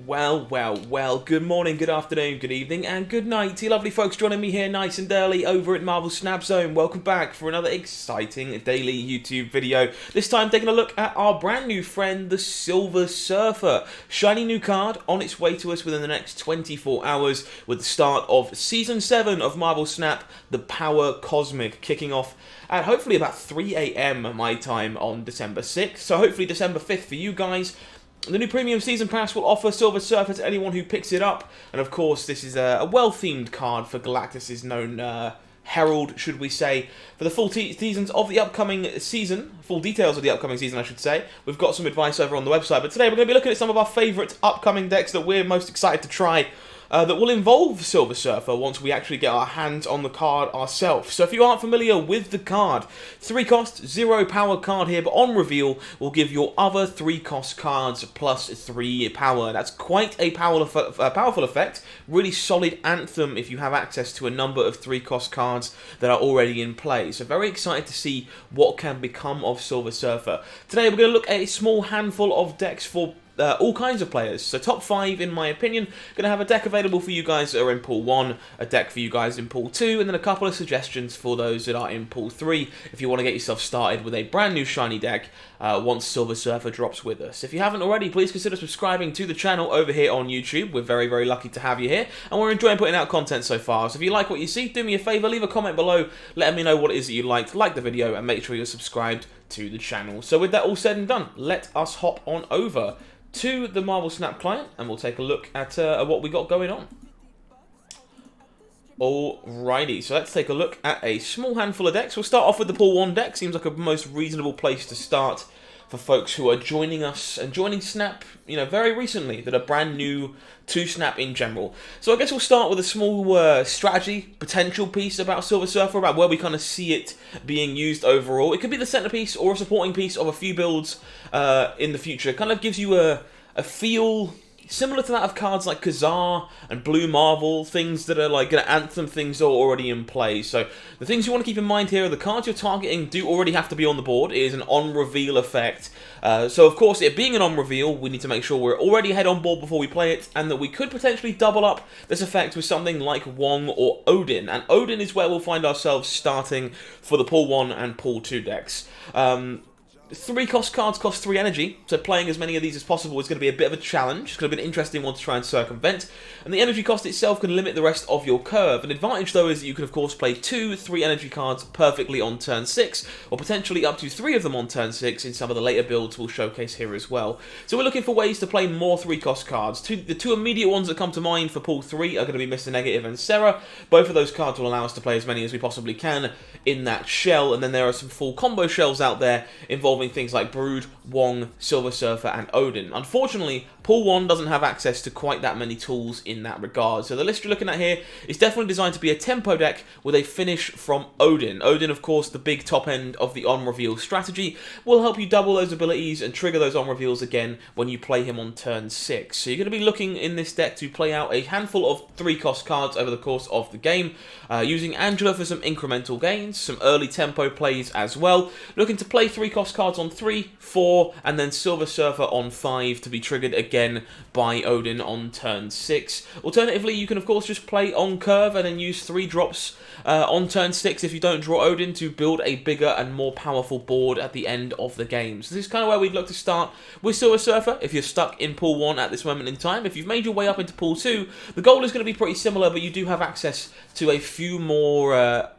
Well, good morning, good afternoon, good evening, and good night to you lovely folks joining me here nice and early over at Marvel Snap Zone. Welcome back for another exciting daily YouTube video. This time taking a look at our brand new friend, the Silver Surfer. Shiny new card on its way to us within the next 24 hours with the start of Season 7 of Marvel Snap, the Power Cosmic, kicking off at hopefully about 3 AM my time on December 6th, so hopefully December 5th for you guys. The new Premium Season Pass will offer Silver Surfer to anyone who picks it up, and of course this is a well-themed card for Galactus' known herald, should we say. For the full seasons of the upcoming season, full details of the upcoming season I should say, we've got some advice over on the website, but today we're going to be looking at some of our favourite upcoming decks that we're most excited to try. That will involve Silver Surfer once we actually get our hands on the card ourselves. So if you aren't familiar with the card, 3 cost, 0 power card here, but on reveal will give your other 3 cost cards plus 3 power. That's quite a powerful effect, really solid anthem if you have access to a number of 3 cost cards that are already in play. So very excited to see what can become of Silver Surfer. Today we're going to look at a small handful of decks for all kinds of players. So top 5 in my opinion, going to have a deck available for you guys that are in pool 1, a deck for you guys in pool 2, and then a couple of suggestions for those that are in pool 3 if you want to get yourself started with a brand new shiny deck once Silver Surfer drops with us. If you haven't already, please consider subscribing to the channel over here on YouTube. We're very, very lucky to have you here, and we're enjoying putting out content so far. So if you like what you see, do me a favour, leave a comment below, let me know what it is that you liked, like the video, and make sure you're subscribed to the channel. So with that all said and done, let us hop on over to the Marvel Snap client, and we'll take a look at what we got going on. Alrighty, so let's take a look at a small handful of decks. We'll start off with the pool 1 deck. Seems like a most reasonable place to start for folks who are joining us and joining Snap, very recently, that are brand new to Snap in general. So I guess we'll start with a small strategy, potential piece about Silver Surfer, about where we kind of see it being used overall. It could be the centerpiece or a supporting piece of a few builds in the future. It kind of gives you a feel similar to that of cards like Kazar and Blue Marvel, things that are like going to anthem things that are already in play. So the things you want to keep in mind here are the cards you're targeting do already have to be on the board. It is an on-reveal effect. So of course, it being an on-reveal, we need to make sure we're already head on board before we play it, and that we could potentially double up this effect with something like Wong or Odin. And Odin is where we'll find ourselves starting for the pool 1 and pool 2 decks. 3 cost cards cost 3 energy, so playing as many of these as possible is going to be a bit of a challenge. It's going to be an interesting one to try and circumvent, and the energy cost itself can limit the rest of your curve. An advantage though is that you can of course play 2 3 energy cards perfectly on turn 6, or potentially up to 3 of them on turn 6 in some of the later builds we'll showcase here as well. So we're looking for ways to play more 3 cost cards. The two immediate ones that come to mind for pool 3 are going to be Mr. Negative and Sarah. Both of those cards will allow us to play as many as we possibly can in that shell, and then there are some full combo shells out there involving things like Brood, Wong, Silver Surfer, and Odin. Unfortunately, Pool 1 doesn't have access to quite that many tools in that regard. So the list you're looking at here is definitely designed to be a tempo deck with a finish from Odin. Odin, of course, the big top end of the on-reveal strategy, will help you double those abilities and trigger those on-reveals again when you play him on turn 6. So you're going to be looking in this deck to play out a handful of 3 cost cards over the course of the game, using Angela for some incremental gains, some early tempo plays as well, looking to play 3 cost cards on 3, 4, and then Silver Surfer on 5 to be triggered again by Odin on turn 6. Alternatively, you can of course just play on curve and then use 3 drops on turn 6 if you don't draw Odin to build a bigger and more powerful board at the end of the game. So this is kind of where we'd look to start with Silver Surfer if you're stuck in pool 1 at this moment in time. If you've made your way up into pool 2, the goal is going to be pretty similar, but you do have access to a few more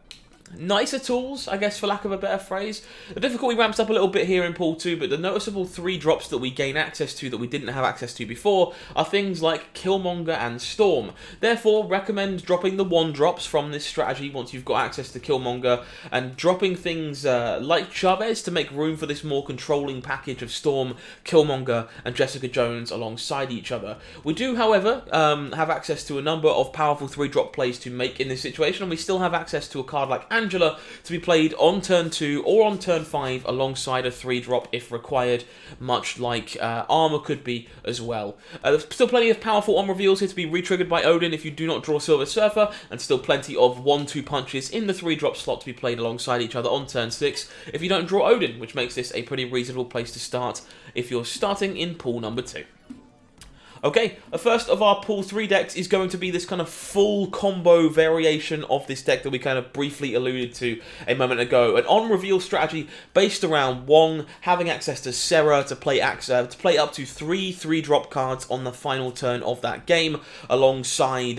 nicer tools, I guess, for lack of a better phrase. The difficulty ramps up a little bit here in pool 2, but the noticeable 3 drops that we gain access to that we didn't have access to before are things like Killmonger and Storm. Therefore, recommend dropping the 1 drops from this strategy once you've got access to Killmonger, and dropping things like Chavez to make room for this more controlling package of Storm, Killmonger, and Jessica Jones alongside each other. We do, however, have access to a number of powerful 3-drop plays to make in this situation, and we still have access to a card like Angela to be played on turn 2 or on turn 5 alongside a 3-drop if required, much like Armor could be as well. There's still plenty of powerful on-reveals here to be re-triggered by Odin if you do not draw Silver Surfer, and still plenty of 1-2 punches in the 3-drop slot to be played alongside each other on turn 6 if you don't draw Odin, which makes this a pretty reasonable place to start if you're starting in pool number 2. Okay, the first of our pool 3 decks is going to be this kind of full combo variation of this deck that we kind of briefly alluded to a moment ago. An on-reveal strategy based around Wong having access to Serra to play up to 3 3-drop cards on the final turn of that game, alongside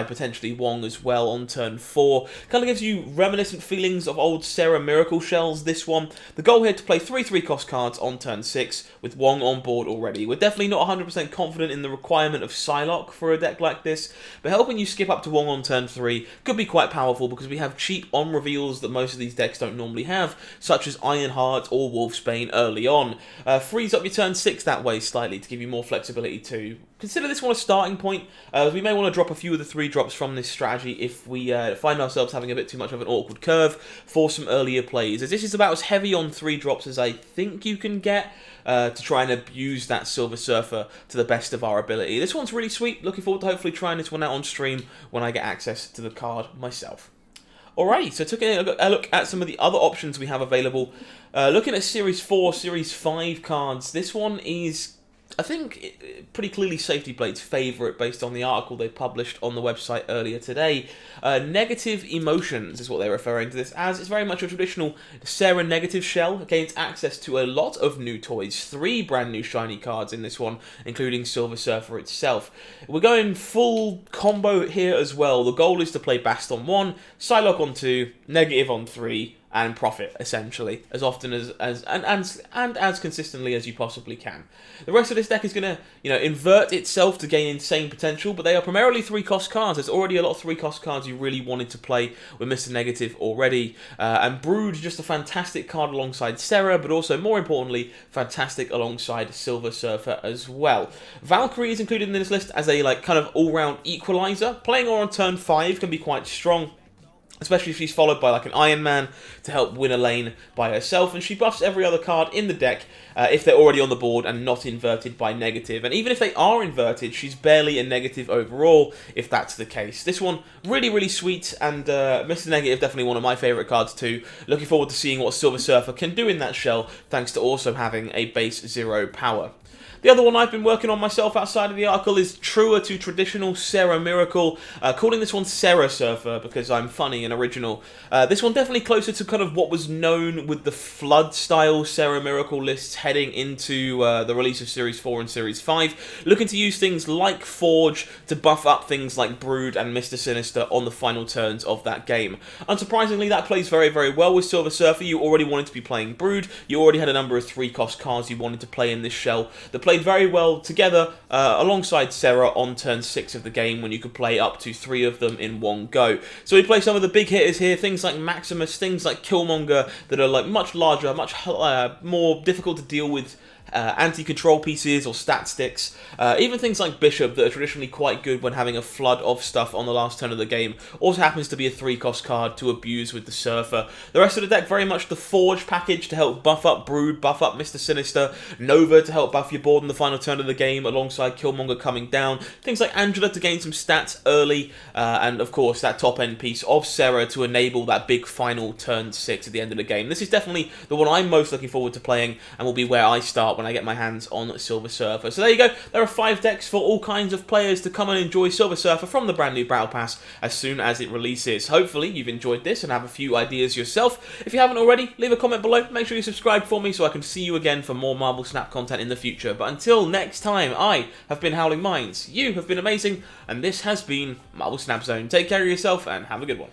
potentially Wong as well on turn 4. Kind of gives you reminiscent feelings of old Serra Miracle Shells, this one. The goal here to play 3 3-cost cards on turn 6 with Wong on board already. We're definitely not 100% confident in the requirement of Psylocke for a deck like this, but helping you skip up to Wong on turn 3 could be quite powerful because we have cheap on-reveals that most of these decks don't normally have, such as Ironheart or Wolfsbane early on. Frees up your turn 6 that way slightly to give you more flexibility too. Consider this one a starting point, as we may want to drop a few of the 3-drops from this strategy if we find ourselves having a bit too much of an awkward curve for some earlier plays, as this is about as heavy on 3-drops as I think you can get to try and abuse that Silver Surfer to the best of our ability. This one's really sweet, looking forward to hopefully trying this one out on stream when I get access to the card myself. Alrighty, so taking a look at some of the other options we have available. Looking at Series 4, Series 5 cards, this one is, I think, pretty clearly Safety Blade's favourite based on the article they published on the website earlier today. Negative Emotions is what they're referring to this as. It's very much a traditional Serra negative shell, gains access to a lot of new toys, 3 brand new shiny cards in this one, including Silver Surfer itself. We're going full combo here as well. The goal is to play Bast on 1, Psylocke on 2, Negative on 3, and profit, essentially, as often as consistently as you possibly can. The rest of this deck is going to, invert itself to gain insane potential, but they are primarily 3-cost cards. There's already a lot of 3-cost cards you really wanted to play with Mr. Negative already. And Brood, just a fantastic card alongside Serra, but also, more importantly, fantastic alongside Silver Surfer as well. Valkyrie is included in this list as a, kind of all-round equalizer. Playing her on turn 5 can be quite strong, especially if she's followed by an Iron Man to help win a lane by herself, and she buffs every other card in the deck if they're already on the board and not inverted by Negative. And even if they are inverted, she's barely a negative overall if that's the case. This one, really, really sweet, and Mr. Negative, definitely one of my favourite cards too. Looking forward to seeing what Silver Surfer can do in that shell, thanks to also having a base 0 power. The other one I've been working on myself outside of the article is truer to traditional Serra Miracle, calling this one Serra Surfer because I'm funny and original. This one definitely closer to kind of what was known with the Flood-style Serra Miracle lists heading into the release of Series 4 and Series 5, looking to use things like Forge to buff up things like Brood and Mr. Sinister on the final turns of that game. Unsurprisingly, that plays very, very well with Silver Surfer. You already wanted to be playing Brood, you already had a number of 3-cost cards you wanted to play in this shell that played very well together alongside Serra on turn 6 of the game when you could play up to 3 of them in one go. So we play some of the big hitters here, things like Maximus, things like Killmonger that are much larger, much more difficult to deal with anti-control pieces or stat sticks, even things like Bishop that are traditionally quite good when having a flood of stuff on the last turn of the game, also happens to be a 3-cost card to abuse with the Surfer. The rest of the deck very much the Forge package to help buff up Brood, buff up Mr. Sinister, Nova to help buff your board in the final turn of the game alongside Killmonger coming down, things like Angela to gain some stats early, and of course that top end piece of Serra to enable that big final turn 6 at the end of the game. This is definitely the one I'm most looking forward to playing and will be where I start when I get my hands on Silver Surfer. So there you go, there are 5 decks for all kinds of players to come and enjoy Silver Surfer from the brand new Battle Pass as soon as it releases. Hopefully you've enjoyed this and have a few ideas yourself. If you haven't already, leave a comment below, make sure you subscribe for me so I can see you again for more Marvel Snap content in the future. But until next time, I have been Howling Minds, you have been amazing, and this has been Marvel Snap Zone. Take care of yourself and have a good one.